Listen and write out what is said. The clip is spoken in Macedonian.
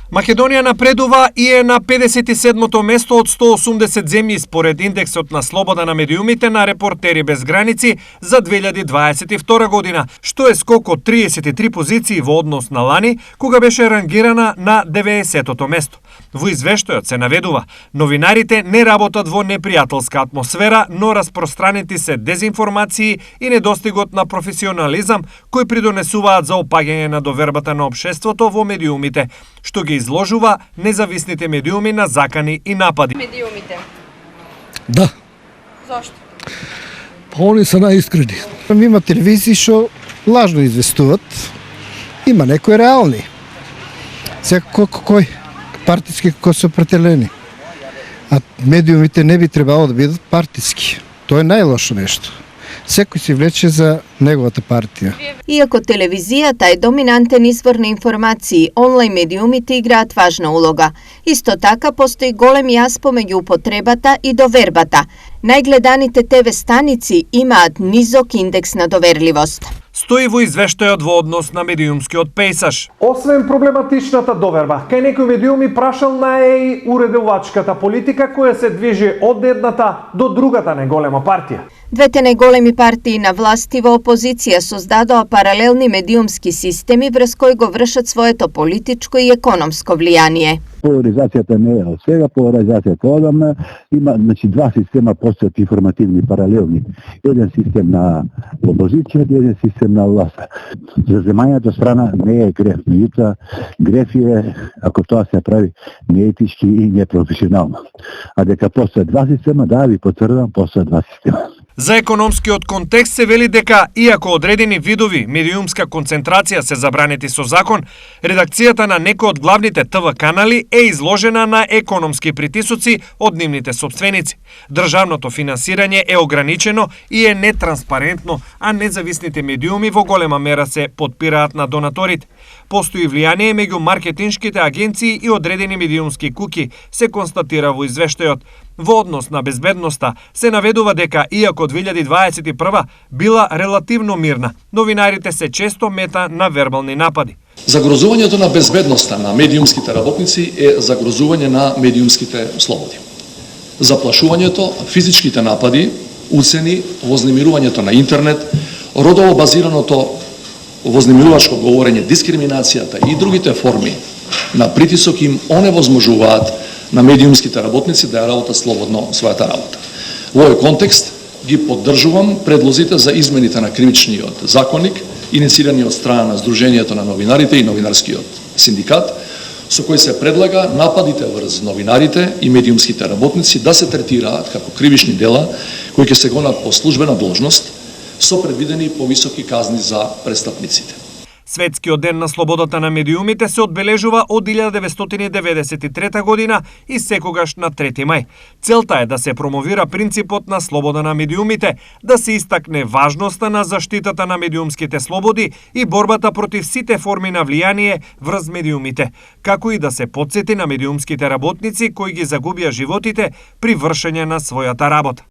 Македонија напредува и е на 57-то место од 180 земји според индексот на слобода на медиумите на Репортери без граници за 2022 година, што е скок од 33 позиции во однос на лани, кога беше рангирана на 90-то место. Во извештајот се наведува: новинарите не работат во непријателска атмосфера, но распространети се дезинформации и недостигот на професионализам кои придонесуваат за опаѓање на довербата на општеството во медиумите, што ги изложува независните медиуми на закани и напади. Медиумите? Да. Зошто? Па они се наискрени. Има телевизии што лажно известуват, има некои реални. Секако кој партиски кои се определени. А медиумите не би требало да бидат партиски. Тоа е најлошо нешто. Секој си влече за неговата партија. Иако телевизијата е доминантен извор на информации, онлайн медиумите играат важна улога. Исто така постои голем јас помеѓу употребата и довербата. Најгледаните ТВ станици имаат низок индекс на доверливост. Стои во извештајот во однос на медиумскиот пејсаж. Освен проблематичната доверба, кај некои медиуми прашална е и уредувачката политика која се движи од едната до другата неголема партија. Двете најголеми партии на власти во опозиција создадоа паралелни медиумски системи врз кои го вршат своето политичко и економско влијание. Поларизацијата не е од сега, поларизацијата одамна. Има, два система постојат информативни, паралелни. Еден систем на опозиција и еден систем на власт. За земањето страна не е греф, меѓутоа греф е ако тоа се прави неетички и непрофесионално. А дека постојат два система, да ви потврдам, постојат два система. За економскиот контекст се вели дека, иако одредени видови медиумска концентрација се забранети со закон, редакцијата на некои од главните ТВ канали е изложена на економски притисоци од нивните сопственици. Државното финансирање е ограничено и е нетранспарентно, а независните медиуми во голема мера се потпираат на донаторите. Постои влијание меѓу маркетиншките агенции и одредени медиумски куки, се констатира во извештајот. Во однос на безбедноста се наведува дека, иако 2021 била релативно мирна, новинарите се често мета на вербални напади. Загрозувањето на безбедноста на медиумските работници е загрозување на медиумските слободи. Заплашувањето, физичките напади, уцени, вознемирувањето на интернет, родово базираното вознемирувачко говорење, дискриминацијата и другите форми на притисок им оневозможуваат на медиумските работници да ја работат слободно својата работа. Во овој контекст ги поддржувам предлозите за измените на кривичниот законник, инициирани од страна на Сдруженијето на новинарите и новинарскиот синдикат, со кој се предлага нападите врз новинарите и медиумските работници да се третираат како кривични дела кои ќе се гонат по службена должност со предвидени повисоки казни за престапниците. Светскиот ден на слободата на медиумите се одбележува од 1993 година и секогаш на 3 мај. Целта е да се промовира принципот на слобода на медиумите, да се истакне важноста на заштитата на медиумските слободи и борбата против сите форми на влијание врз медиумите, како и да се потсети на медиумските работници кои ги загубија животите при вршење на својата работа.